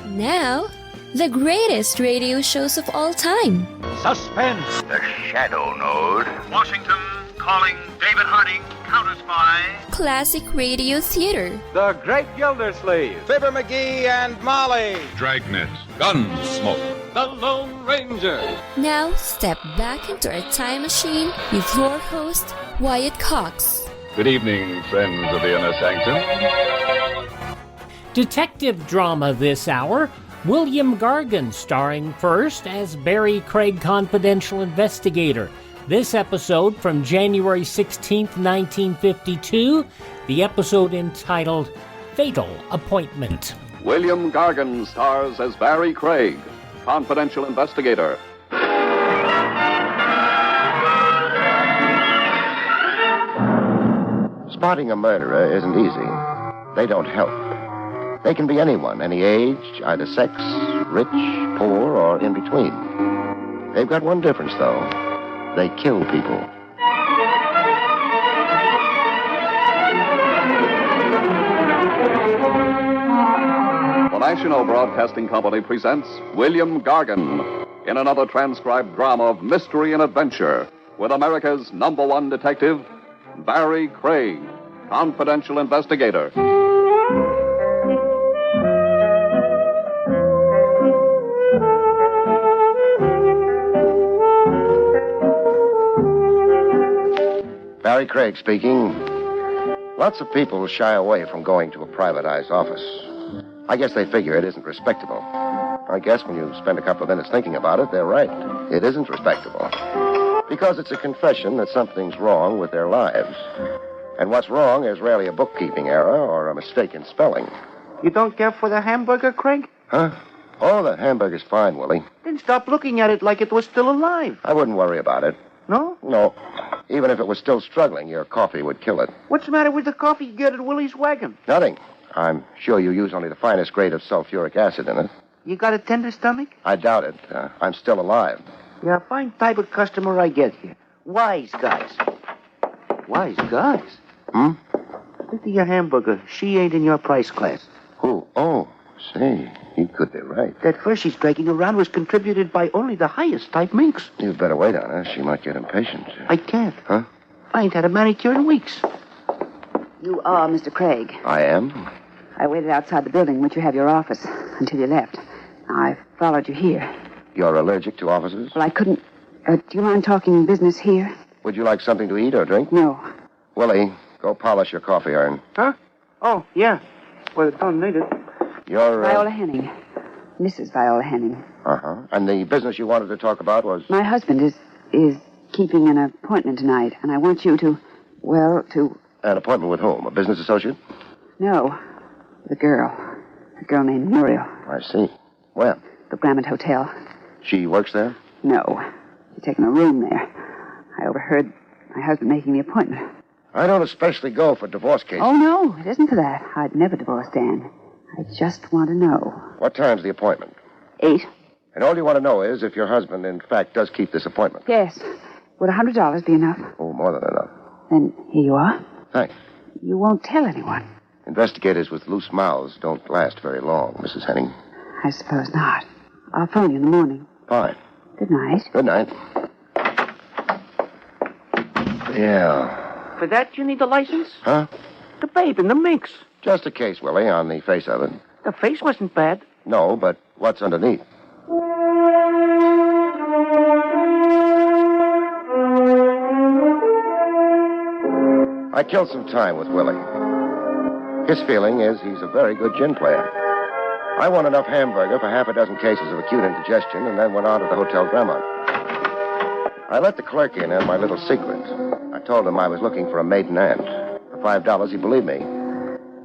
Now, the greatest radio shows of all time. Suspense. The Shadow Node. Washington calling David Harding, counter-spy. Classic radio theater. The Great Gildersleeve. Fibber McGee and Molly. Dragnet. Gunsmoke. The Lone Ranger. Now, step back into our time machine with your host, Wyatt Cox. Good evening, friends of the Inner Sanctum. Detective drama this hour. William Gargan starring first as Barrie Craig Confidential Investigator. This episode from January 16th, 1952, the episode entitled Fatal Appointment. William Gargan stars as Barrie Craig, Confidential Investigator. Spotting a murderer isn't easy. They don't help. They can be anyone, any age, either sex, rich, poor, or in between. They've got one difference, though. They kill people. The National Broadcasting Company presents William Gargan in another transcribed drama of mystery and adventure with America's #1 detective, Barrie Craig, Confidential Investigator. Barrie Craig speaking. Lots of people shy away from going to a privatized office. I guess they figure it isn't respectable. I guess when you spend a couple of minutes thinking about it, they're right. It isn't respectable. Because it's a confession that something's wrong with their lives. And what's wrong is rarely a bookkeeping error or a mistake in spelling. You don't care for the hamburger, Craig? Huh? Oh, the hamburger's fine, Willie. Then stop looking at it like it was still alive. I wouldn't worry about it. No? No. Even if it was still struggling, your coffee would kill it. What's the matter with the coffee you get at Willie's Wagon? Nothing. I'm sure you use only the finest grade of sulfuric acid in it. You got a tender stomach? I doubt it. I'm still alive. You're a fine type of customer I get here. Wise guys. Wise guys? Hmm? Look at your hamburger. She ain't in your price class. Who? Oh, say, he could be right. That fur she's dragging around was contributed by only the highest type minks. You'd better wait on her. She might get impatient. I can't. Huh? I ain't had a manicure in weeks. You are Mr. Craig. I am? I waited outside the building in which you have your office until you left. I followed you here. You're allergic to offices? Well, I couldn't... do you mind talking business here? Would you like something to eat or drink? No. Willie, go polish your coffee iron. Huh? Oh, yeah. Well, it don't need it. You're, Viola Henning. Mrs. Viola Henning. Uh-huh. And the business you wanted to talk about was... My husband is keeping an appointment tonight, and I want you to... An appointment with whom? A business associate? No. The girl. A girl named Muriel. I see. Where? The Grammont Hotel. She works there? No. She's taken a room there. I overheard my husband making the appointment. I don't especially go for divorce cases. Oh, no. It isn't for that. I'd never divorce Dan. I just want to know. What time's the appointment? 8. And all you want to know is if your husband, in fact, does keep this appointment. Yes. Would $100 be enough? Oh, more than enough. Then here you are. Thanks. You won't tell anyone. Investigators with loose mouths don't last very long, Mrs. Henning. I suppose not. I'll phone you in the morning. Fine. Good night. Good night. Yeah. For that, you need a license? Huh? The babe and the minks. Just a case, Willie, on the face of it. The face wasn't bad. No, but what's underneath? I killed some time with Willie. His feeling is he's a very good gin player. I won enough hamburger for half a dozen cases of acute indigestion and then went on to the Hotel Grammont. I let the clerk in on my little secret. I told him I was looking for a maiden aunt. For $5, he believed me.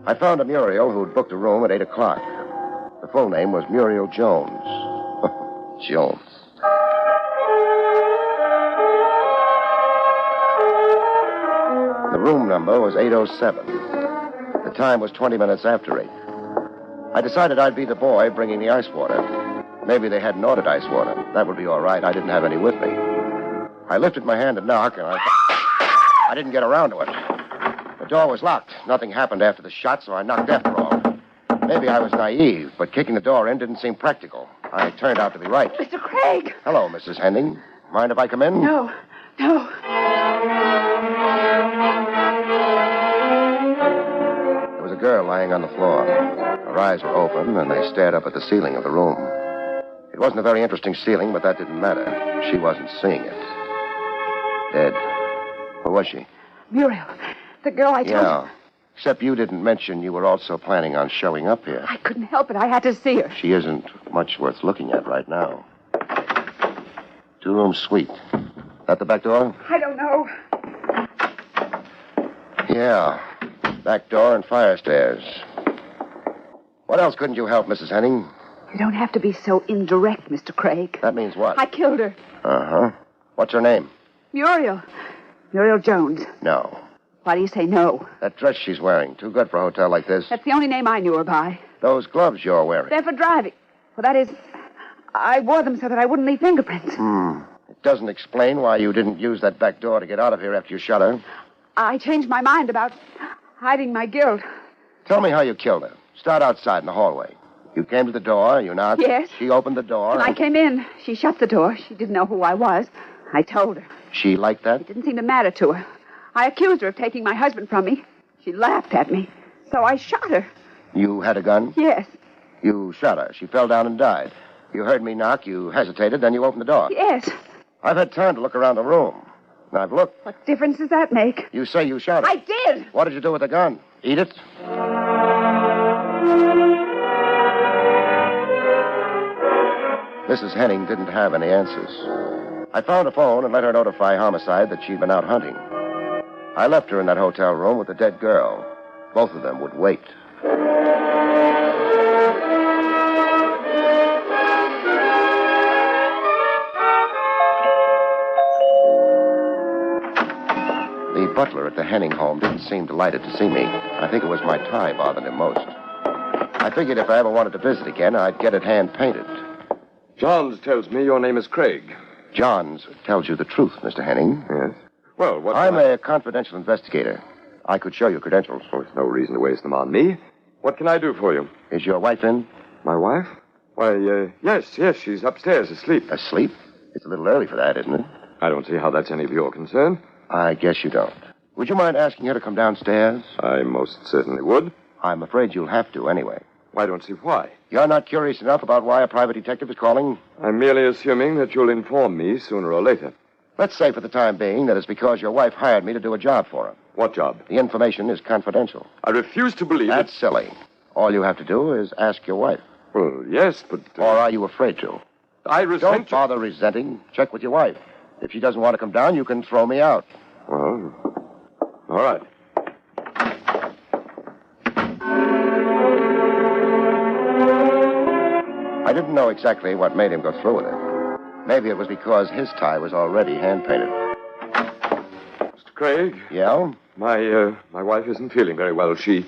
I found a Muriel who'd booked a room at 8 o'clock. The full name was Muriel Jones. Jones. The room number was 807. The time was 20 minutes after 8. I decided I'd be the boy bringing the ice water. Maybe they hadn't ordered ice water. That would be all right. I didn't have any with me. I lifted my hand to knock, and I didn't get around to it. The door was locked. Nothing happened after the shot, so I knocked after all. Maybe I was naive, but kicking the door in didn't seem practical. I turned out to be right. Mr. Craig! Hello, Mrs. Henning. Mind if I come in? No. There was a girl lying on the floor. Her eyes were open, and they stared up at the ceiling of the room. It wasn't a very interesting ceiling, but that didn't matter. She wasn't seeing it. Dead. Where was she? Muriel. The girl I told you. Yeah. Except you didn't mention you were also planning on showing up here. I couldn't help it. I had to see her. She isn't much worth looking at right now. 2-room suite. That the back door? I don't know. Yeah. Back door and fire stairs. What else couldn't you help, Mrs. Henning? You don't have to be so indirect, Mr. Craig. That means what? I killed her. Uh-huh. What's her name? Muriel. Muriel Jones. No. Why do you say no? That dress she's wearing. Too good for a hotel like this. That's the only name I knew her by. Those gloves you're wearing. They're for driving. Well, that is, I wore them so that I wouldn't leave fingerprints. It doesn't explain why you didn't use that back door to get out of here after you shot her. I changed my mind about hiding my guilt. Tell me how you killed her. Start outside in the hallway. You came to the door, you knocked. Yes. She opened the door. When I came in, she shut the door. She didn't know who I was. I told her. She liked that? It didn't seem to matter to her. I accused her of taking my husband from me. She laughed at me. So I shot her. You had a gun? Yes. You shot her. She fell down and died. You heard me knock. You hesitated. Then you opened the door. Yes. I've had time to look around the room. And I've looked. What difference does that make? You say you shot her. I did. What did you do with the gun? Eat it? Mrs. Henning didn't have any answers. I found a phone and let her notify Homicide that she'd been out hunting. I left her in that hotel room with the dead girl. Both of them would wait. The butler at the Henning home didn't seem delighted to see me. I think it was my tie bothered him most. I figured if I ever wanted to visit again, I'd get it hand-painted. Johns tells me your name is Craig. Johns tells you the truth, Mr. Henning. Yes. Well, what... I'm a confidential investigator. I could show you credentials. Oh, there's no reason to waste them on me. What can I do for you? Is your wife in? My wife? Why, yes, she's upstairs asleep. Asleep? It's a little early for that, isn't it? I don't see how that's any of your concern. I guess you don't. Would you mind asking her to come downstairs? I most certainly would. I'm afraid you'll have to anyway. I don't see why. You're not curious enough about why a private detective is calling? I'm merely assuming that you'll inform me sooner or later. Let's say for the time being that it's because your wife hired me to do a job for her. What job? The information is confidential. I refuse to believe That's silly. All you have to do is ask your wife. Well, yes, but... Or are you afraid to? I resent... Don't bother resenting. Check with your wife. If she doesn't want to come down, you can throw me out. Well, all right. I didn't know exactly what made him go through with it. Maybe it was because his tie was already hand-painted. Mr. Craig? Yeah? My wife isn't feeling very well. She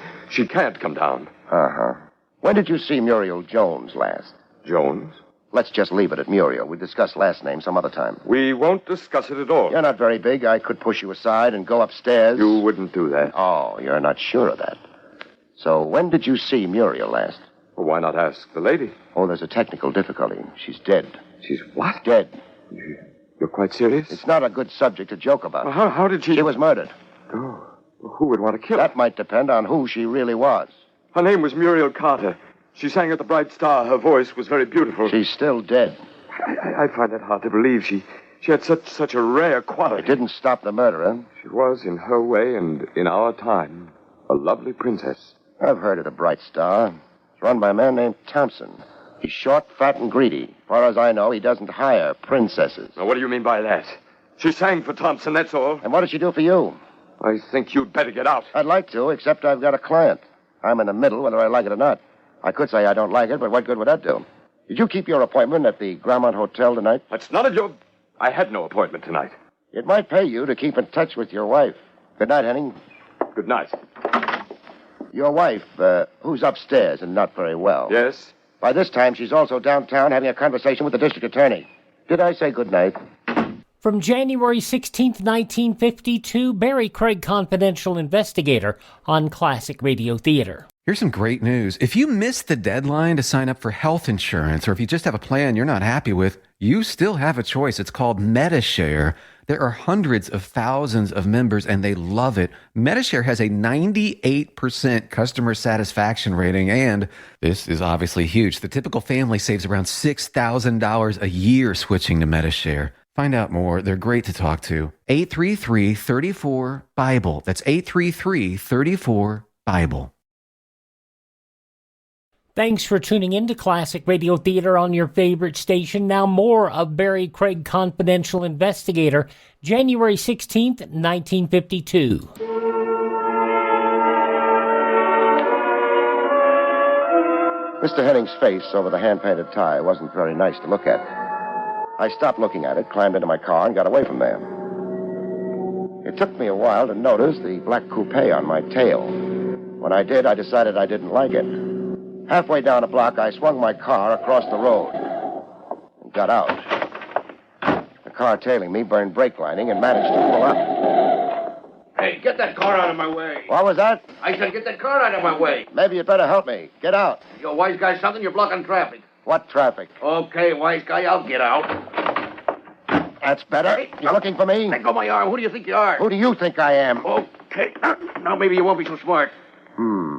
can't come down. Uh-huh. When did you see Muriel Jones last? Jones? Let's just leave it at Muriel. We'll discuss last name some other time. We won't discuss it at all. You're not very big. I could push you aside and go upstairs. You wouldn't do that. Oh, you're not sure of that. So when did you see Muriel last? Well, why not ask the lady? Oh, there's a technical difficulty. She's dead. She's what? Dead. You're quite serious? It's not a good subject to joke about. Well, how did she... She was murdered. Oh, well, who would want to kill her? That might depend on who she really was. Her name was Muriel Carter. She sang at the Bright Star. Her voice was very beautiful. She's still dead. I find it hard to believe. She had such a rare quality. It didn't stop the murderer. She was, in her way and in our time, a lovely princess. I've heard of the Bright Star. It's run by a man named Thompson. He's short, fat, and greedy. As far as I know, he doesn't hire princesses. Now, what do you mean by that? She sang for Thompson, that's all. And what did she do for you? I think you'd better get out. I'd like to, except I've got a client. I'm in the middle, whether I like it or not. I could say I don't like it, but what good would that do? Did you keep your appointment at the Grammont Hotel tonight? That's none of your... I had no appointment tonight. It might pay you to keep in touch with your wife. Good night, Henning. Good night. Your wife, who's upstairs and not very well. Yes? By this time, she's also downtown having a conversation with the district attorney. Did I say good night? From January 16th, 1952, Barrie Craig Confidential Investigator on Classic Radio Theater. Here's some great news. If you missed the deadline to sign up for health insurance, or if you just have a plan you're not happy with, you still have a choice. It's called MediShare. There are hundreds of thousands of members, and they love it. MediShare has a 98% customer satisfaction rating, and this is obviously huge. The typical family saves around $6,000 a year switching to MediShare. Find out more. They're great to talk to. 833-34-BIBLE. That's 833-34-BIBLE. Thanks for tuning in to Classic Radio Theater on your favorite station. Now more of Barrie Craig Confidential Investigator, January 16th, 1952. Mr. Henning's face over the hand-painted tie wasn't very nice to look at. I stopped looking at it, climbed into my car, and got away from there. It took me a while to notice the black coupe on my tail. When I did, I decided I didn't like it. Halfway down a block, I swung my car across the road and got out. The car tailing me burned brake lining and managed to pull up. Hey, get that car out of my way. What was that? I said get that car out of my way. Maybe you'd better help me. Get out. You wise guy something, you're blocking traffic. What traffic? Okay, wise guy, I'll get out. That's better. You're looking for me? Let go of my arm. Who do you think you are? Who do you think I am? Okay. Now maybe you won't be so smart.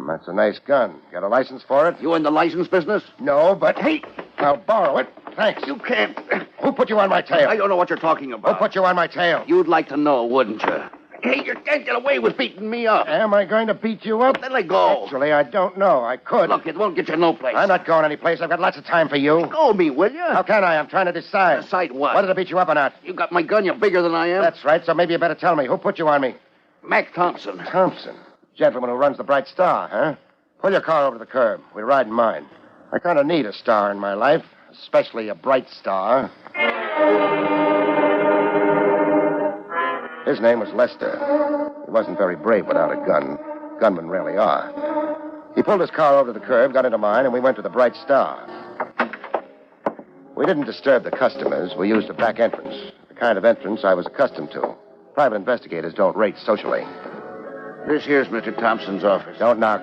That's a nice gun. Got a license for it? You in the license business? No, but hey, I'll borrow it. Thanks. You can't. Who put you on my tail? I don't know what you're talking about. Who put you on my tail? You'd like to know, wouldn't you? Hey, you can't get away with beating me up. Am I going to beat you up? Then let go. Actually, I don't know. I could. Look, it won't get you no place. I'm not going anyplace. I've got lots of time for you. Let go of me, will you? How can I? I'm trying to decide. Decide what? Whether to beat you up or not. You got my gun. You're bigger than I am. That's right, so maybe you better tell me. Who put you on me? Mac Thompson. Thompson? Gentleman who runs the Bright Star, huh? Pull your car over to the curb. We ride in mine. I kind of need a star in my life, especially a bright star. His name was Lester. He wasn't very brave without a gun. Gunmen rarely are. He pulled his car over to the curb, got into mine, and we went to the Bright Star. We didn't disturb the customers. We used a back entrance, the kind of entrance I was accustomed to. Private investigators don't rate socially. This here's Mr. Thompson's office. Don't knock.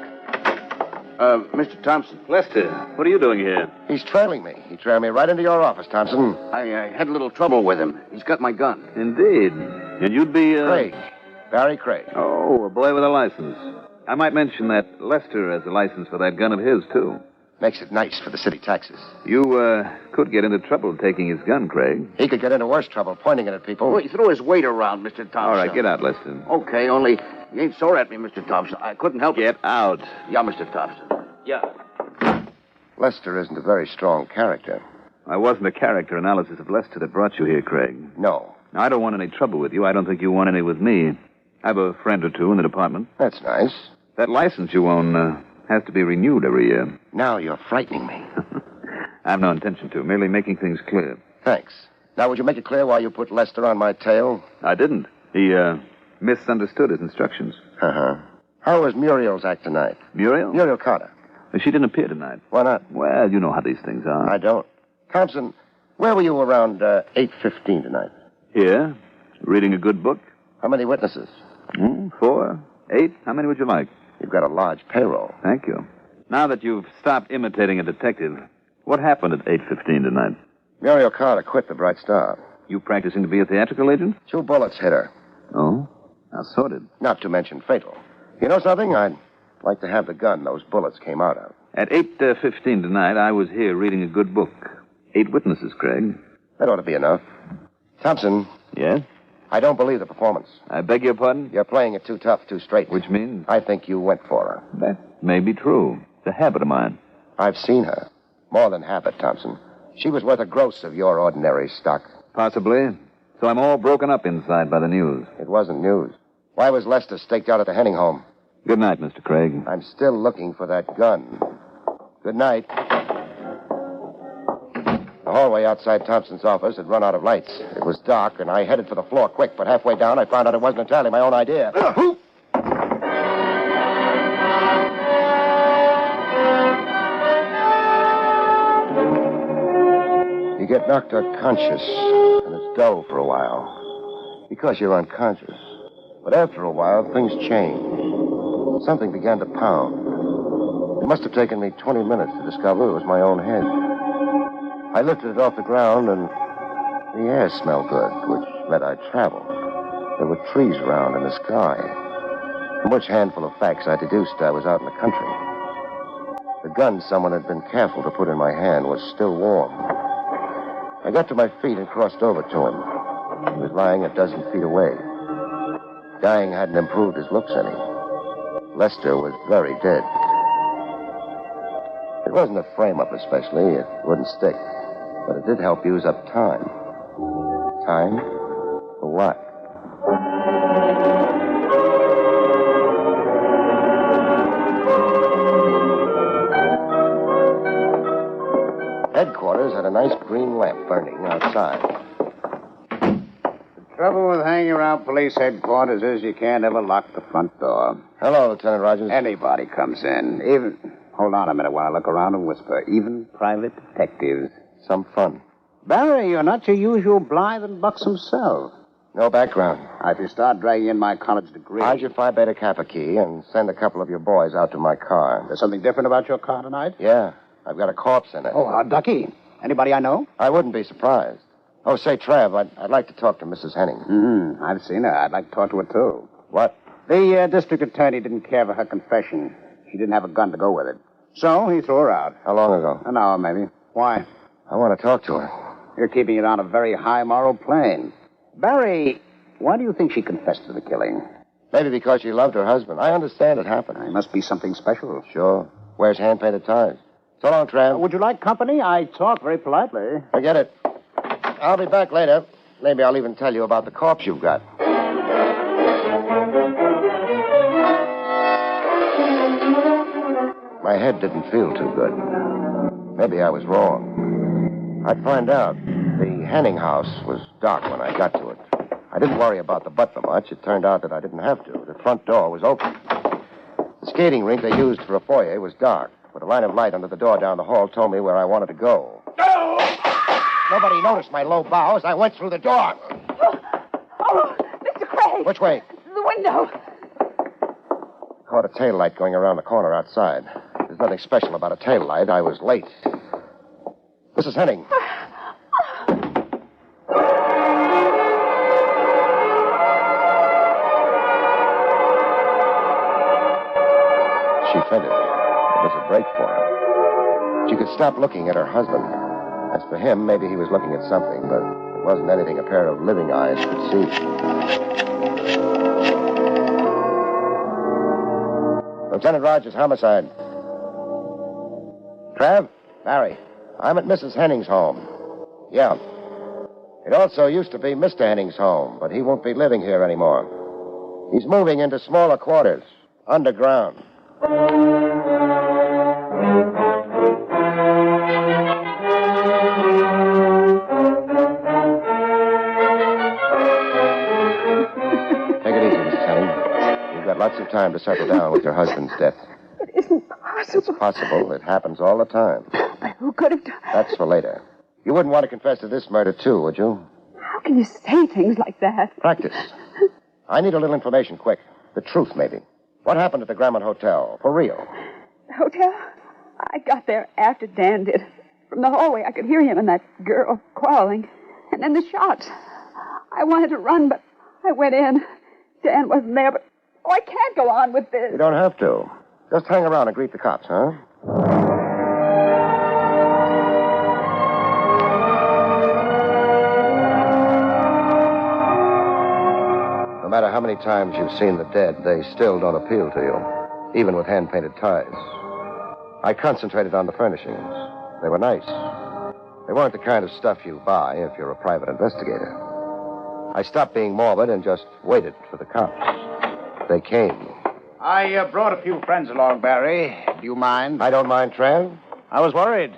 Mr. Thompson. Lester, what are you doing here? He's trailing me. He trailed me right into your office, Thompson. I had a little trouble with him. He's got my gun. Indeed. And you'd be, Craig. Barrie Craig. Oh, a boy with a license. I might mention that Lester has a license for that gun of his, too. Makes it nice for the city taxes. You, could get into trouble taking his gun, Craig. He could get into worse trouble pointing it at people. Oh, he threw his weight around, Mr. Thompson. All right, get out, Lester. Okay, only you ain't sore at me, Mr. Thompson. I couldn't help Get out. Yeah, Mr. Thompson. Yeah. Lester isn't a very strong character. I wasn't a character analysis of Lester that brought you here, Craig. No. Now, I don't want any trouble with you. I don't think you want any with me. I have a friend or two in the department. That's nice. That license you own has to be renewed every year. Now you're frightening me. I have no intention to, merely making things clear. Thanks. Now, would you make it clear why you put Lester on my tail? I didn't. He misunderstood his instructions. Uh-huh. How was Muriel's act tonight? Muriel? Muriel Carter. She didn't appear tonight. Why not? Well, you know how these things are. I don't. Thompson, where were you around 8:15 tonight? Here, reading a good book. How many witnesses? 4, 8. How many would you like? You've got a large payroll. Thank you. Now that you've stopped imitating a detective, what happened at 8:15 tonight? Muriel Carter quit the Bright Star. You practicing to be a theatrical agent? 2 bullets hit her. Oh? How sorted. Not to mention fatal. You know something? I'd like to have the gun those bullets came out of. At 8:15 tonight, I was here reading a good book. 8 witnesses, Craig. That ought to be enough. Thompson. Yes? I don't believe the performance. I beg your pardon? You're playing it too tough, too straight. Which means? I think you went for her. That may be true. It's a habit of mine. I've seen her. More than habit, Thompson. She was worth a gross of your ordinary stock. Possibly. So I'm all broken up inside by the news. It wasn't news. Why was Lester staked out at the Henning home? Good night, Mr. Craig. I'm still looking for that gun. Good night. The hallway outside Thompson's office had run out of lights. It was dark, and I headed for the floor quick, but halfway down, I found out it wasn't entirely my own idea. You get knocked unconscious, and it's dull for a while. Because you're unconscious. But after a while, things change. Something began to pound. It must have taken me 20 minutes to discover it was my own head. I lifted it off the ground, and the air smelled good, which meant I'd traveled. There were trees around in the sky, from which handful of facts I deduced I was out in the country. The gun someone had been careful to put in my hand was still warm. I got to my feet and crossed over to him. He was lying a dozen feet away. Dying hadn't improved his looks any. Lester was very dead. It wasn't a frame-up especially. It wouldn't stick. But it did help use up time. Time? For what? Headquarters had a nice green lamp burning outside. The trouble with hanging around police headquarters is you can't ever lock the front door. Hello, Lieutenant Rogers. Anybody comes in. Even... Hold on a minute while I look around and whisper. Even private detectives. Some fun. Barry, you're not your usual blithe and buxom self. No background. If you start dragging in my college degree... Hide your Phi Beta Kappa key and send a couple of your boys out to my car. There's something different about your car tonight? Yeah. I've got a corpse in it. Oh, Ducky. Anybody I know? I wouldn't be surprised. Oh, say, Trav, I'd like to talk to Mrs. Henning. I've seen her. I'd like to talk to her, too. What? The district attorney didn't care for her confession. She didn't have a gun to go with it. So he threw her out. How long ago? An hour, maybe. Why? I want to talk to her. You're keeping it on a very high moral plane. Barry, why do you think she confessed to the killing? Maybe because she loved her husband. I understand it happened. It must be something special. Sure. Wears hand-painted ties. So long, Trav. Would you like company? I talk very politely. Forget it. I'll be back later. Maybe I'll even tell you about the corpse you've got. My head didn't feel too good. Maybe I was wrong. I'd find out. The Henning house was dark when I got to it. I didn't worry about the butler much. It turned out that I didn't have to. The front door was open. The skating rink they used for a foyer was dark, but a line of light under the door down the hall told me where I wanted to go. No! Nobody noticed my low bow as I went through the door. Oh, Mr. Craig. Which way? The window. Caught a tail light going around the corner outside. There's nothing special about a tail light. I was late. Mrs. Henning. She fainted. It was a break for her. She could stop looking at her husband. As for him, maybe he was looking at something, but it wasn't anything a pair of living eyes could see. Lieutenant Rogers, homicide. Trav? Barry. I'm at Mrs. Henning's home. Yeah. It also used to be Mr. Henning's home, but he won't be living here anymore. He's moving into smaller quarters, underground. Take it easy, Mrs. Henning. You've got lots of time to settle down with your husband's death. It isn't possible. It's possible. It happens all the time. But who could have done... That's for later. You wouldn't want to confess to this murder, too, would you? How can you say things like that? Practice. I need a little information quick. The truth, maybe. What happened at the Grammont Hotel? For real. The hotel? I got there after Dan did. From the hallway, I could hear him and that girl quarreling. And then the shots. I wanted to run, but I went in. Dan wasn't there, but... Oh, I can't go on with this. You don't have to. Just hang around and greet the cops, huh? No matter how many times you've seen the dead, they still don't appeal to you, even with hand-painted ties. I concentrated on the furnishings. They were nice. They weren't the kind of stuff you buy if you're a private investigator. I stopped being morbid and just waited for the cops. They came. I brought a few friends along, Barry. Do you mind? I don't mind, Tran. I was worried.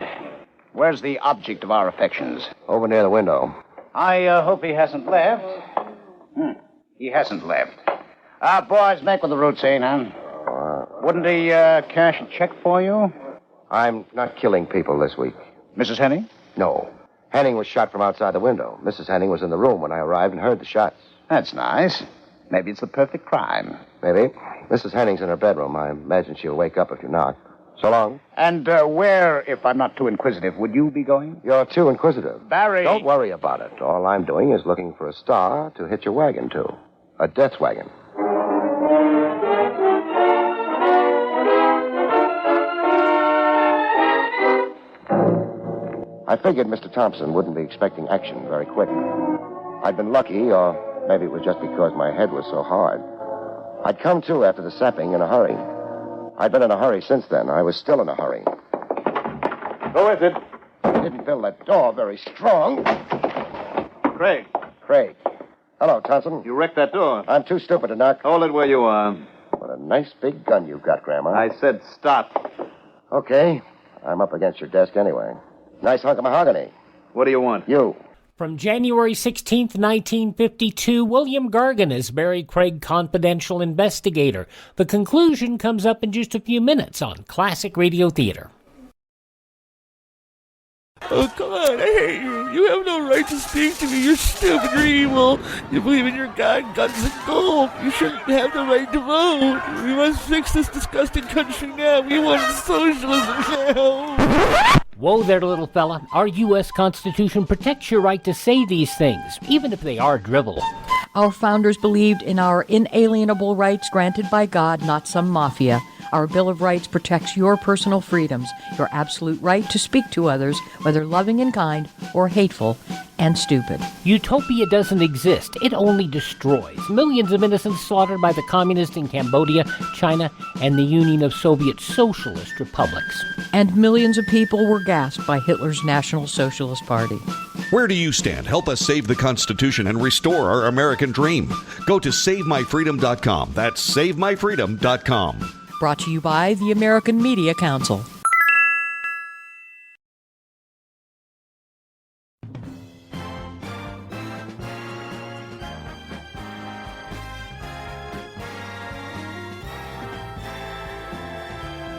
Where's the object of our affections? Over near the window. I hope he hasn't left. He hasn't left. Boys, make with the routine, huh? Wouldn't he cash a check for you? I'm not killing people this week. Mrs. Henning? No. Henning was shot from outside the window. Mrs. Henning was in the room when I arrived and heard the shots. That's nice. Maybe it's the perfect crime. Maybe. Mrs. Henning's in her bedroom. I imagine she'll wake up if you knock. So long. And where, if I'm not too inquisitive, would you be going? You're too inquisitive. Barrie! Don't worry about it. All I'm doing is looking for a star to hitch a wagon to. A death wagon. I figured Mr. Thompson wouldn't be expecting action very quick. I'd been lucky, or maybe it was just because my head was so hard. I'd come to after the sapping in a hurry. I'd been in a hurry since then. I was still in a hurry. Who is it? I didn't build that door very strong. Craig. Craig. Hello, Thompson. You wrecked that door. I'm too stupid to knock. Hold it where you are. What a nice big gun you've got, Grandma. I said stop. Okay. I'm up against your desk anyway. Nice hunk of mahogany. What do you want? You. From January 16th, 1952, William Gargan is Barrie Craig Confidential Investigator. The conclusion comes up in just a few minutes on Classic Radio Theater. Oh, come on, I hate you. You have no right to speak to me. You're stupid, you're evil. You believe in your God, guns, and gold. You shouldn't have the right to vote. We must fix this disgusting country now. We want socialism now. Whoa there, little fella. Our U.S. Constitution protects your right to say these things, even if they are drivel. Our founders believed in our inalienable rights granted by God, not some mafia. Our Bill of Rights protects your personal freedoms, your absolute right to speak to others, whether loving and kind or hateful and stupid. Utopia doesn't exist. It only destroys. Millions of innocents slaughtered by the communists in Cambodia, China, and the Union of Soviet Socialist Republics. And millions of people were gassed by Hitler's National Socialist Party. Where do you stand? Help us save the Constitution and restore our American dream. Go to SaveMyFreedom.com. That's SaveMyFreedom.com. Brought to you by the American Media Council.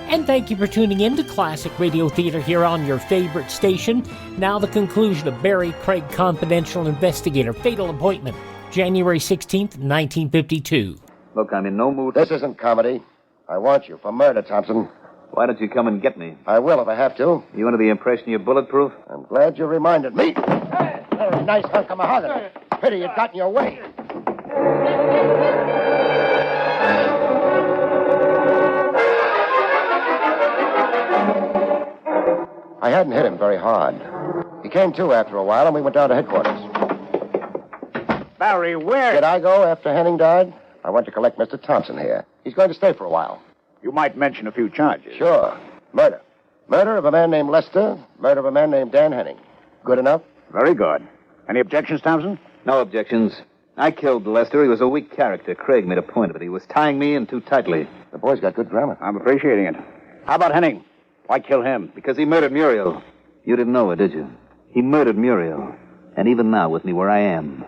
And thank you for tuning in to Classic Radio Theater here on your favorite station. Now the conclusion of Barrie Craig Confidential Investigator, Fatal Appointment, January 16th, 1952. Look, I'm in no mood. This isn't comedy. I want you for murder, Thompson. Why don't you come and get me? I will if I have to. You under the impression you're bulletproof? I'm glad you reminded me. Hey, very nice hunk of mahogany. Pity it got in your way. I hadn't hit him very hard. He came to after a while, and we went down to headquarters. Barrie, where? Did I go after Henning died? I went to collect Mr. Thompson here. He's going to stay for a while. You might mention a few charges. Sure. Murder. Murder of a man named Lester. Murder of a man named Dan Henning. Good enough? Very good. Any objections, Thompson? No objections. I killed Lester. He was a weak character. Craig made a point of it. He was tying me in too tightly. The boy's got good grammar. I'm appreciating it. How about Henning? Why kill him? Because he murdered Muriel. You didn't know it, did you? He murdered Muriel. And even now, with me where I am,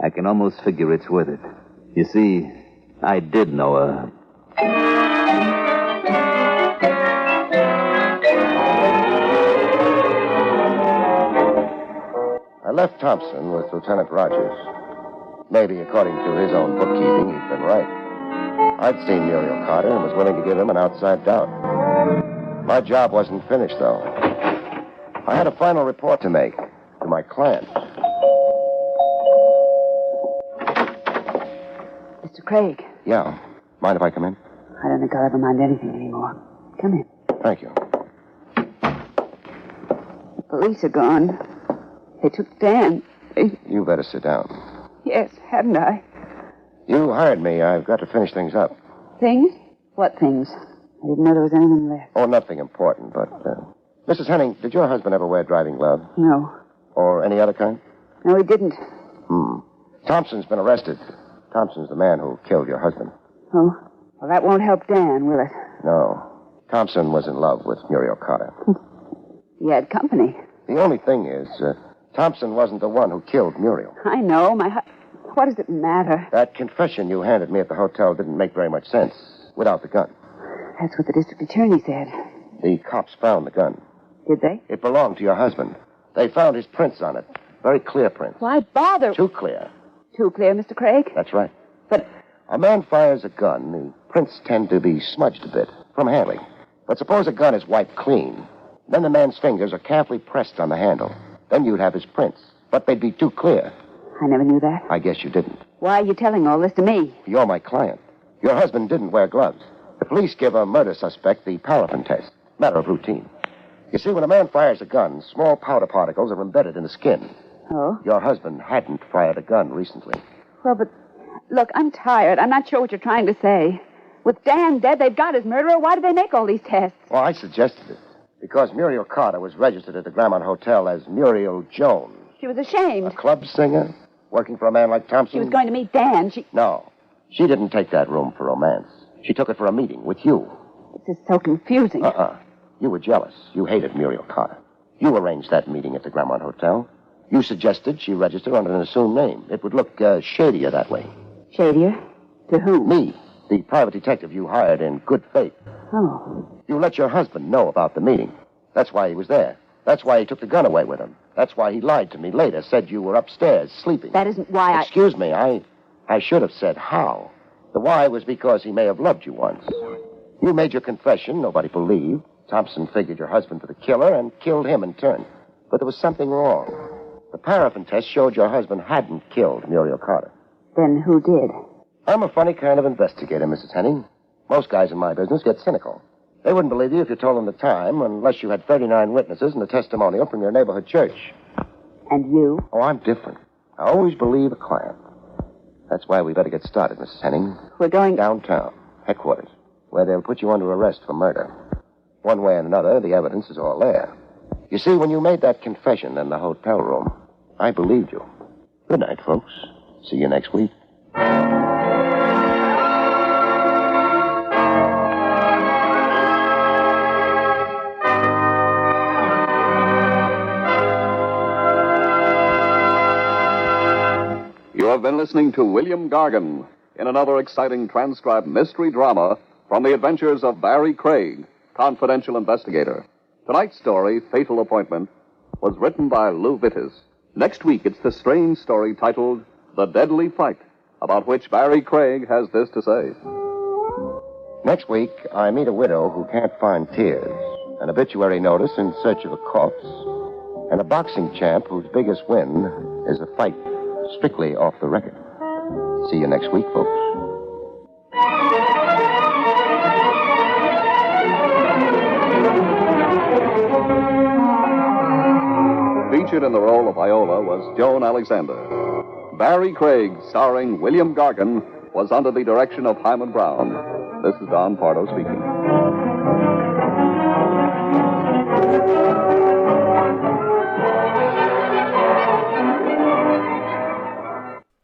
I can almost figure it's worth it. You see, I did know her. I left Thompson with Lieutenant Rogers. Maybe, according to his own bookkeeping, he'd been right. I'd seen Muriel Carter and was willing to give him an outside doubt. My job wasn't finished, though. I had a final report to make to my client. Mr. Craig. Yeah. Mind if I come in? I don't think I'll ever mind anything anymore. Come in. Thank you. The police are gone. They took Dan. You better sit down. Yes, hadn't I? You hired me. I've got to finish things up. Things? What things? I didn't know there was anything left. Oh, nothing important, but... Mrs. Henning, did your husband ever wear driving gloves? No. Or any other kind? No, he didn't. Thompson's been arrested. Thompson's the man who killed your husband. Oh? Well, that won't help Dan, will it? No. Thompson was in love with Muriel Carter. He had company. The only thing is, Thompson wasn't the one who killed Muriel. I know. What does it matter? That confession you handed me at the hotel didn't make very much sense without the gun. That's what the district attorney said. The cops found the gun. Did they? It belonged to your husband. They found his prints on it. Very clear prints. Why bother? Too clear. Too clear, Mr. Craig? That's right. But... A man fires a gun. The prints tend to be smudged a bit from handling. But suppose a gun is wiped clean. Then the man's fingers are carefully pressed on the handle. Then you'd have his prints. But they'd be too clear. I never knew that. I guess you didn't. Why are you telling all this to me? You're my client. Your husband didn't wear gloves. The police give a murder suspect the paraffin test. Matter of routine. You see, when a man fires a gun, small powder particles are embedded in the skin. Oh? Your husband hadn't fired a gun recently. Well, but look, I'm tired. I'm not sure what you're trying to say. With Dan dead, they've got his murderer. Why did they make all these tests? Well, I suggested it. Because Muriel Carter was registered at the Grammont Hotel as Muriel Jones. She was ashamed. A club singer? Working for a man like Thompson? She was going to meet Dan. No. She didn't take that room for romance. She took it for a meeting with you. This is so confusing. You were jealous. You hated Muriel Carter. You arranged that meeting at the Grammont Hotel. You suggested she register under an assumed name. It would look shadier that way. Shadier? To whom? Me, the private detective you hired in good faith. Oh. You let your husband know about the meeting. That's why he was there. That's why he took the gun away with him. That's why he lied to me later, said you were upstairs sleeping. That isn't why Excuse me, I should have said how. The why was because he may have loved you once. You made your confession, nobody believed. Thompson figured your husband for the killer and killed him in turn. But there was something wrong. The paraffin test showed your husband hadn't killed Muriel Carter. Then who did? I'm a funny kind of investigator, Mrs. Henning. Most guys in my business get cynical. They wouldn't believe you if you told them the time, unless you had 39 witnesses and a testimonial from your neighborhood church. And you? Oh, I'm different. I always believe a client. That's why we better get started, Mrs. Henning. We're going downtown, headquarters, where they'll put you under arrest for murder. One way and another, the evidence is all there. You see, when you made that confession in the hotel room, I believed you. Good night, folks. See you next week. You have been listening to William Gargan in another exciting transcribed mystery drama from the adventures of Barrie Craig, Confidential Investigator. Tonight's story, Fatal Appointment, was written by Lou Vittis. Next week, it's the strange story titled The Deadly Fight, about which Barrie Craig has this to say. Next week, I meet a widow who can't find tears, an obituary notice in search of a corpse, and a boxing champ whose biggest win is a fight strictly off the record. See you next week, folks. Featured in the role of Viola was Joan Alexander. Barrie Craig, starring William Gargan, was under the direction of Hyman Brown. This is Don Pardo speaking.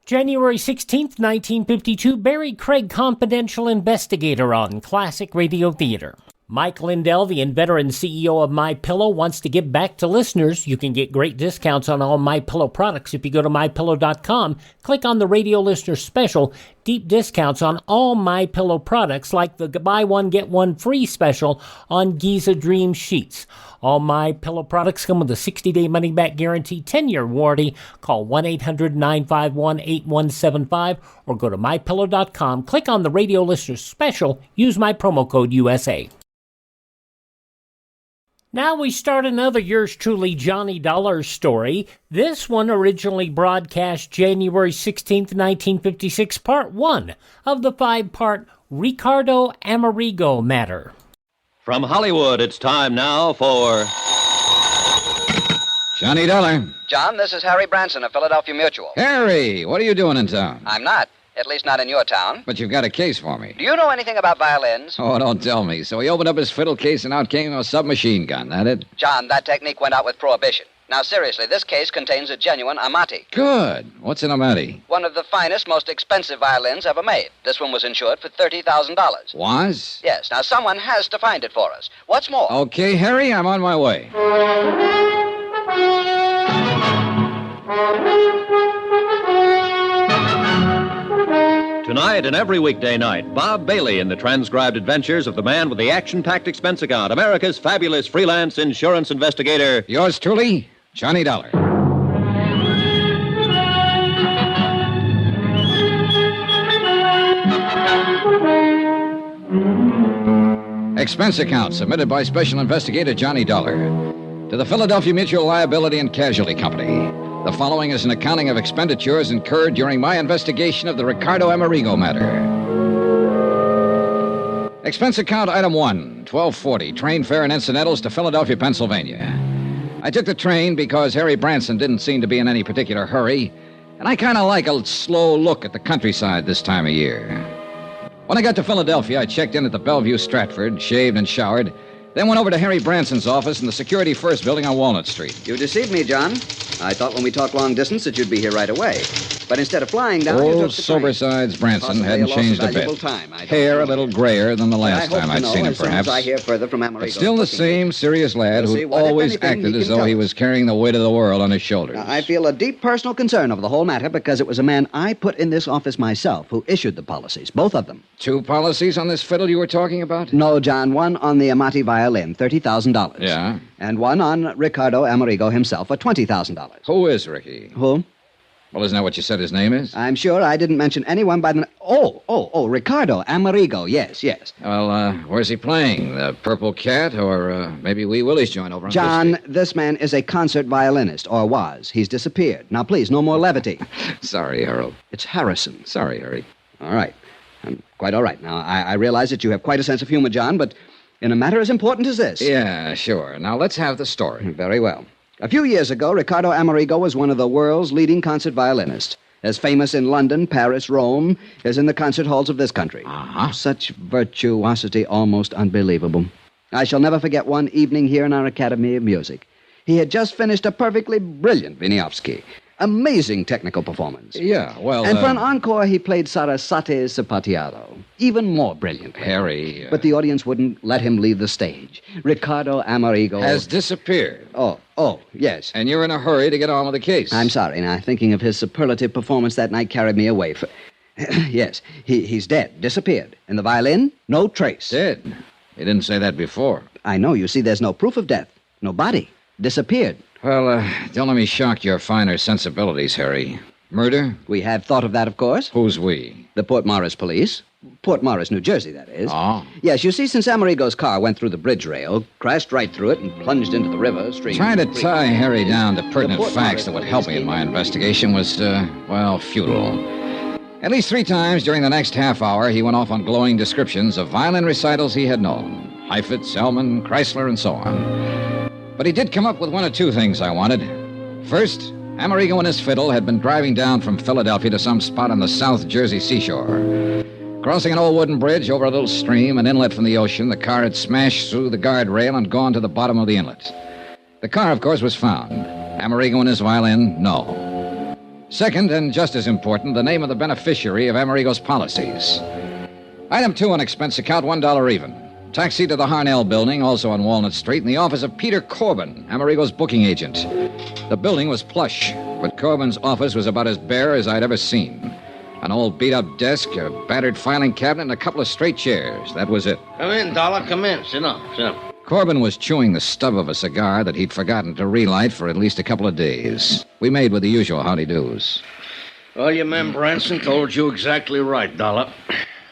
January 16th, 1952, Barrie Craig Confidential Investigator on Classic Radio Theater. Mike Lindell, the inveterate CEO of MyPillow, wants to give back to listeners. You can get great discounts on all MyPillow products if you go to MyPillow.com. Click on the radio listener special. Deep discounts on all MyPillow products, like the buy one, get one free special on Giza Dream Sheets. All MyPillow products come with a 60-day money-back guarantee, 10-year warranty. Call 1-800-951-8175 or go to MyPillow.com. Click on the radio listener special. Use my promo code USA. Now we start another yours truly Johnny Dollar story. This one originally broadcast January 16th, 1956, part 1 of the 5-part Ricardo Amerigo Matter. From Hollywood, it's time now for Johnny Dollar. John, this is Harry Branson of Philadelphia Mutual. Harry, what are you doing in town? I'm not. At least not in your town. But you've got a case for me. Do you know anything about violins? Oh, don't tell me. So he opened up his fiddle case and out came a submachine gun, that it? John, that technique went out with Prohibition. Now, seriously, this case contains a genuine Amati. Good. What's an Amati? One of the finest, most expensive violins ever made. This one was insured for $30,000. Was? Yes. Now, someone has to find it for us. What's more... Okay, Harry, I'm on my way. Tonight and every weekday night, Bob Bailey in the transcribed adventures of the man with the action-packed expense account, America's fabulous freelance insurance investigator. Yours truly, Johnny Dollar. Expense account submitted by Special Investigator Johnny Dollar to the Philadelphia Mutual Liability and Casualty Company. The following is an accounting of expenditures incurred during my investigation of the Ricardo Amerigo matter. Expense account item 1, $12.40, train fare and incidentals to Philadelphia, Pennsylvania. I took the train because Harry Branson didn't seem to be in any particular hurry, and I kind of like a slow look at the countryside this time of year. When I got to Philadelphia, I checked in at the Bellevue Stratford, shaved and showered, then went over to Harry Branson's office in the Security First building on Walnut Street. You deceived me, John. I thought when we talked long distance that you'd be here right away. But instead of flying down, you took Old sober-sides Branson hadn't changed a bit. Hair a little grayer than the last time I'd seen him, perhaps. I hear further from Amerigo. But still the same serious lad who always acted as though he was carrying the weight of the world on his shoulders. I feel a deep personal concern over the whole matter because it was a man I put in this office myself who issued the policies, both of them. 2 policies on this fiddle you were talking about? No, John. One on the Amati violin, $30,000. Yeah? And one on Ricardo Amerigo himself for $20,000. Who is Ricky? Who? Well, isn't that what you said his name is? I'm sure I didn't mention anyone by the... Oh, Ricardo Amerigo, yes. Well, where's he playing? The Purple Cat or maybe Wee Willie's joint over on John, this man is a concert violinist, or was. He's disappeared. Now, please, no more levity. Sorry, Harold. It's Harrison. Sorry, Harry. All right. I'm quite all right. Now, I realize that you have quite a sense of humor, John, but in a matter as important as this... Yeah, sure. Now, let's have the story. Very well. A few years ago, Ricardo Amerigo was one of the world's leading concert violinists, as famous in London, Paris, Rome, as in the concert halls of this country. Such virtuosity, almost unbelievable. I shall never forget one evening here in our Academy of Music. He had just finished a perfectly brilliant Wieniawski. Amazing technical performance. Yeah, well... And for an encore, he played Sarasate's Sapateado. Even more brilliant. Harry... But the audience wouldn't let him leave the stage. Ricardo Amerigo... has disappeared. Oh, yes. And you're in a hurry to get on with the case. I'm sorry. Now, thinking of his superlative performance that night carried me away. Yes, he's dead. Disappeared. And the violin? No trace. Dead? You didn't say that before. I know. You see, there's no proof of death. No body. Disappeared. Well, don't let me shock your finer sensibilities, Harry. Murder? We have thought of that, of course. Who's we? The Port Morris police. Port Morris, New Jersey, that is. Oh. Yes, you see, since Amerigo's car went through the bridge rail, crashed right through it, and plunged into the river, stream... Trying to tie Harry down to pertinent facts that would help me in my investigation was, futile. At least 3 times during the next half hour, he went off on glowing descriptions of violin recitals he had known. Heifetz, Selman, Chrysler, and so on. But he did come up with 1 or 2 things I wanted. First, Amerigo and his fiddle had been driving down from Philadelphia to some spot on the South Jersey seashore. Crossing an old wooden bridge over a little stream, an inlet from the ocean, the car had smashed through the guardrail and gone to the bottom of the inlet. The car, of course, was found. Amerigo and his violin, no. Second, and just as important, the name of the beneficiary of Amerigo's policies. Item 2 on expense account, $1 even. Taxi to the Harnell building, also on Walnut Street, in the office of Peter Corbin, Amerigo's booking agent. The building was plush, but Corbin's office was about as bare as I'd ever seen. An old beat-up desk, a battered filing cabinet, and a couple of straight chairs. That was it. Come in, Dollar. Come in. Sit down. Corbin was chewing the stub of a cigar that he'd forgotten to relight for at least a couple of days. We made with the usual howdy-do's. Well, your man Branson told you exactly right, Dollar.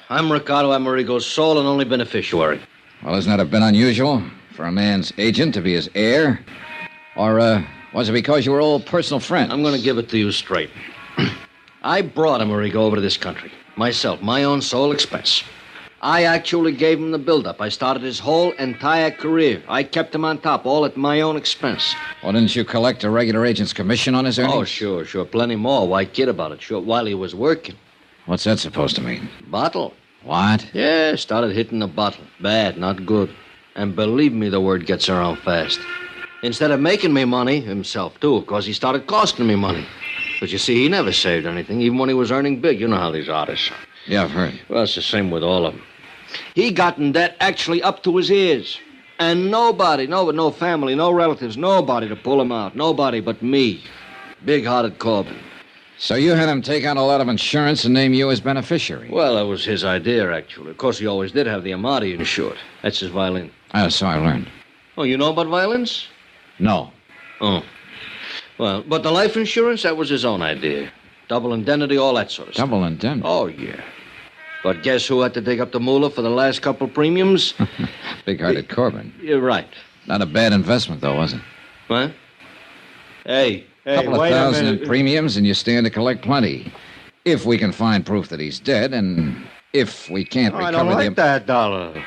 I'm Ricardo Amerigo's sole and only beneficiary. Well, isn't that a bit unusual for a man's agent to be his heir? Or, was it because you were old personal friends? I'm going to give it to you straight. I brought Amerigo over to this country. Myself, my own sole expense. I actually gave him the build-up. I started his whole entire career. I kept him on top, all at my own expense. Well, didn't you collect a regular agent's commission on his earnings? Oh, sure. Plenty more. Why kid about it? Sure, while he was working. What's that supposed to mean? Bottle. What? Yeah, started hitting the bottle. Bad, not good. And believe me, the word gets around fast. Instead of making me money, himself, too, of course, he started costing me money. But you see, he never saved anything, even when he was earning big. You know how these artists are. Yeah, I've heard. Well, it's the same with all of them. He got in debt actually up to his ears. And nobody, no family, no relatives, nobody to pull him out. Nobody but me. Big-hearted Corbin. So you had him take out a lot of insurance and name you as beneficiary? Well, that was his idea, actually. Of course, he always did have the Amati insured. That's his violin. Oh, so I learned. Oh, you know about violins? No. Oh. Well, but the life insurance, that was his own idea. Double indemnity, all that sort of stuff. Double indemnity? Oh, yeah. But guess who had to dig up the moolah for the last couple premiums? Big-hearted Corbin. You're right. Not a bad investment, though, was it? What? Hey, Couple of wait a thousand minute. in premiums, and you stand to collect plenty. If we can find proof that he's dead, and if we can't recover I don't like that dollar.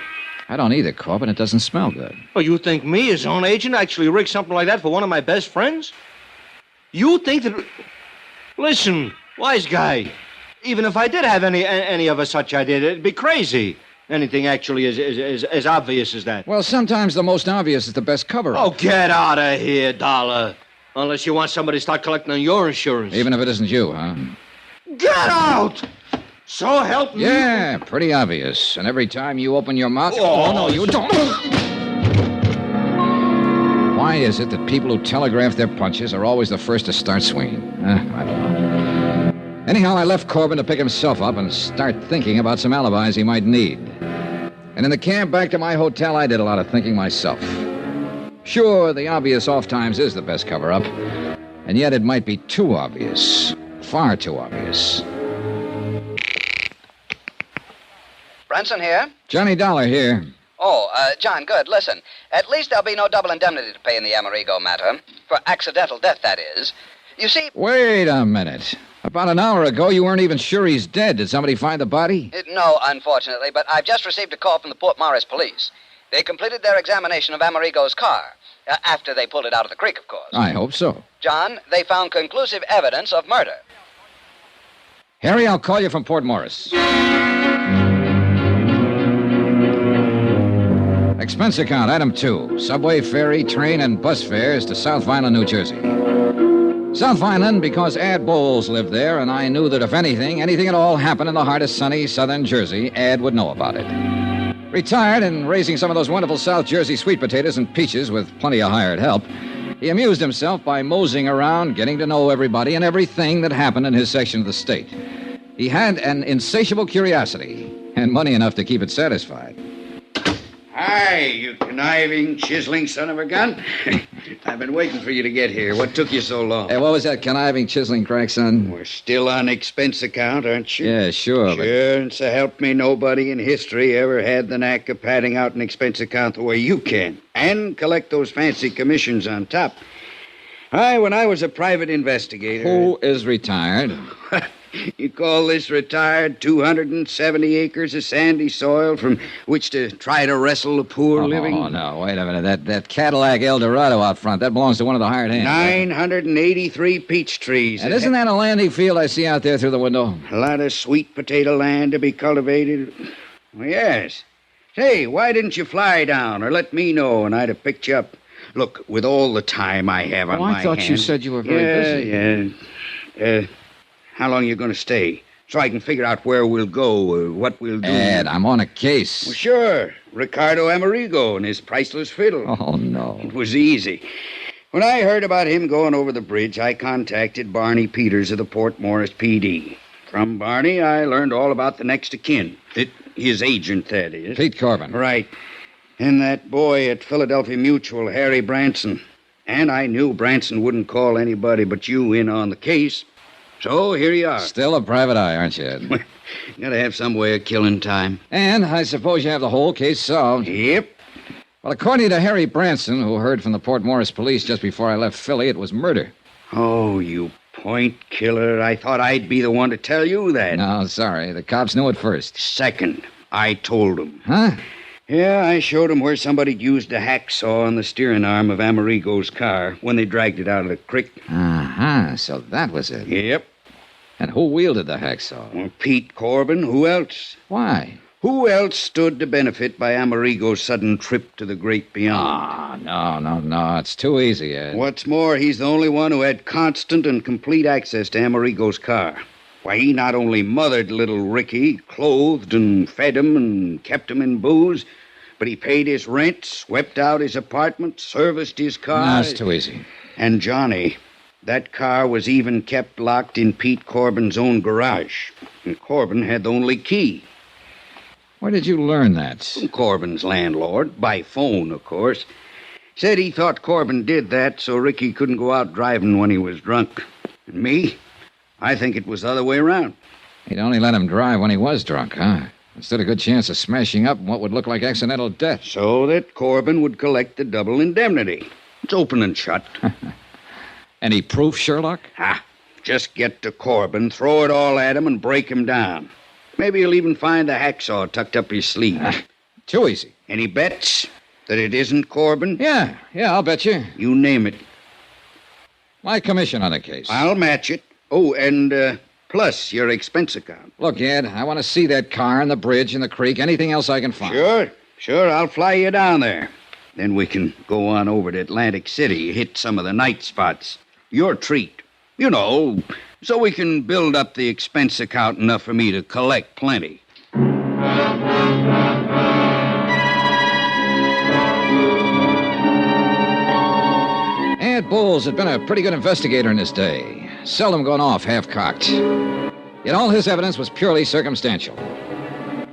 I don't either, Corbin. It doesn't smell good. Oh, you think me, his own agent, actually rigged something like that for one of my best friends? You think that... Listen, wise guy. Even if I did have any of a such idea, it'd be crazy. Anything actually as obvious as that. Well, sometimes the most obvious is the best cover-up. Oh, get out of here, Dollar. Unless you want somebody to start collecting on your insurance. Even if it isn't you, huh? Get out! So help me. Yeah, pretty obvious. And every time you open your mouth... Oh, no, you don't. Why is it that people who telegraph their punches are always the first to start swinging? I don't know. Anyhow, I left Corbin to pick himself up and start thinking about some alibis he might need. And in the cab back to my hotel, I did a lot of thinking myself. Sure, the obvious off times is the best cover-up. And yet it might be too obvious. Far too obvious. Branson here? Johnny Dollar here. Oh, John, good. Listen, at least there'll be no double indemnity to pay in the Amerigo matter. For accidental death, that is. You see... Wait a minute. About an hour ago, you weren't even sure he's dead. Did somebody find the body? No, unfortunately, but I've just received a call from the Port Morris police. They completed their examination of Amerigo's car. After they pulled it out of the creek, of course. I hope so. John, they found conclusive evidence of murder. Harry, I'll call you from Port Morris. Expense account, item 2. Subway, ferry, train, and bus fares to South Vineland, New Jersey. South Vineland because Ad Bowles lived there, and I knew that if anything at all happened in the heart of sunny southern Jersey, Ad would know about it. Retired and raising some of those wonderful South Jersey sweet potatoes and peaches with plenty of hired help, he amused himself by moseying around, getting to know everybody and everything that happened in his section of the state. He had an insatiable curiosity and money enough to keep it satisfied. Hi, you conniving, chiseling son of a gun. I've been waiting for you to get here. What took you so long? Hey, what was that conniving, chiseling crack, son? We're still on expense account, aren't you? Yeah, sure. Sure, and so help me, nobody in history ever had the knack of padding out an expense account the way you can. And collect those fancy commissions on top. When I was a private investigator... Who is retired? You call this retired? 270 acres of sandy soil from which to try to wrestle the poor living? Oh, no, wait a minute. That Cadillac Eldorado out front, that belongs to one of the hired hands. 983 peach trees. And isn't that a landing field I see out there through the window? A lot of sweet potato land to be cultivated. Well, yes. Say, why didn't you fly down or let me know and I'd have picked you up? Look, with all the time I have on my I thought hands... you said you were very busy. Yeah. How long are you going to stay? So I can figure out where we'll go or what we'll do. Ed, I'm on a case. Well, sure. Ricardo Amerigo and his priceless fiddle. Oh, no. It was easy. When I heard about him going over the bridge, I contacted Barney Peters of the Port Morris PD. From Barney, I learned all about the next of kin. His agent, that is. Pete Corbin. Right. And that boy at Philadelphia Mutual, Harry Branson. And I knew Branson wouldn't call anybody but you in on the case. So here you are. Still a private eye, aren't you, Ed? Gotta have some way of killing time. And I suppose you have the whole case solved. Yep. Well, according to Harry Branson, who heard from the Port Morris police just before I left Philly, it was murder. Oh, you point killer. I thought I'd be the one to tell you that. No, sorry. The cops knew it first. Second, I told them. Huh? Yeah, I showed them where somebody'd used a hacksaw on the steering arm of Amerigo's car when they dragged it out of the creek. Uh-huh. So that was it. Yep. And who wielded the hacksaw? Well, Pete Corbin. Who else? Why? Who else stood to benefit by Amerigo's sudden trip to the great beyond? No. It's too easy, Ed. What's more, he's the only one who had constant and complete access to Amerigo's car. Why, he not only mothered little Ricky, clothed and fed him and kept him in booze, but he paid his rent, swept out his apartment, serviced his car. No, it's too easy. And Johnny, that car was even kept locked in Pete Corbin's own garage. And Corbin had the only key. Where did you learn that? From Corbin's landlord, by phone, of course. Said he thought Corbin did that so Ricky couldn't go out driving when he was drunk. And me? I think it was the other way around. He'd only let him drive when he was drunk, huh? Instead of a good chance of smashing up what would look like accidental death. So that Corbin would collect the double indemnity. It's open and shut. Any proof, Sherlock? Just get to Corbin, throw it all at him, and break him down. Maybe he'll even find the hacksaw tucked up his sleeve. Too easy. Any bets that it isn't Corbin? Yeah, I'll bet you. You name it. My commission on the case. I'll match it. Oh, and plus your expense account. Look, Ed, I want to see that car and the bridge and the creek, anything else I can find. Sure, I'll fly you down there. Then we can go on over to Atlantic City, hit some of the night spots. Your treat. You know, so we can build up the expense account enough for me to collect plenty. Ed Bowles had been a pretty good investigator in his day, seldom gone off half-cocked. Yet all his evidence was purely circumstantial.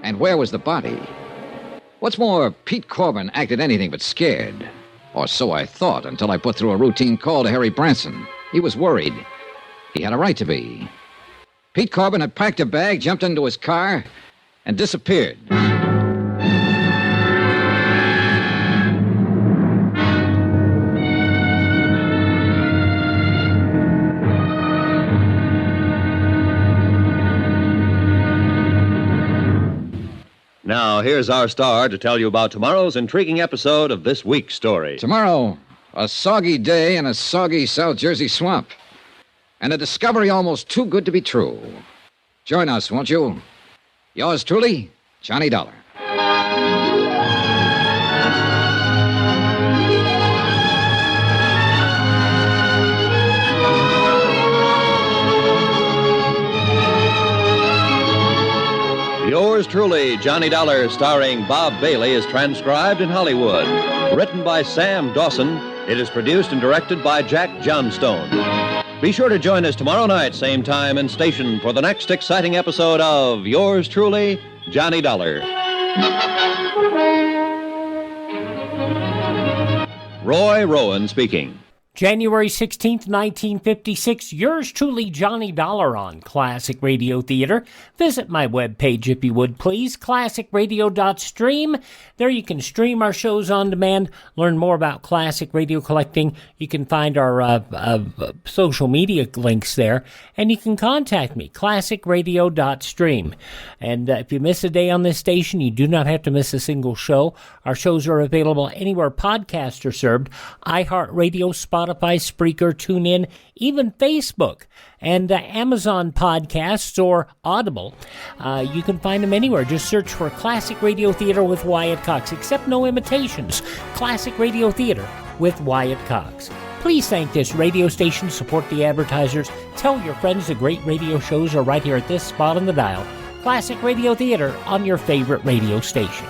And where was the body? What's more, Pete Corbin acted anything but scared. Or so I thought until I put through a routine call to Harry Branson. He was worried. He had a right to be. Pete Corbin had packed a bag, jumped into his car, and disappeared. Now, here's our star to tell you about tomorrow's intriguing episode of this week's story. Tomorrow, a soggy day in a soggy South Jersey swamp. And a discovery almost too good to be true. Join us, won't you? Yours truly, Johnny Dollar. Yours truly, Johnny Dollar, starring Bob Bailey, is transcribed in Hollywood. Written by Sam Dawson, it is produced and directed by Jack Johnstone. Be sure to join us tomorrow night, same time and station, for the next exciting episode of Yours truly, Johnny Dollar. Roy Rowan speaking. January 16th, 1956, yours truly, Johnny Dollar on Classic Radio Theater. Visit my webpage, if you would, please, classicradio.stream. There you can stream our shows on demand, learn more about classic radio collecting. You can find our social media links there, and you can contact me, classicradio.stream. And if you miss a day on this station, you do not have to miss a single show. Our shows are available anywhere podcasts are served, iHeartRadio, Spotify, Spreaker, TuneIn, even Facebook, and Amazon Podcasts or Audible. You can find them anywhere. Just search for Classic Radio Theater with Wyatt Cox, except no imitations. Classic Radio Theater with Wyatt Cox. Please thank this radio station, support the advertisers, tell your friends the great radio shows are right here at this spot on the dial. Classic Radio Theater on your favorite radio station.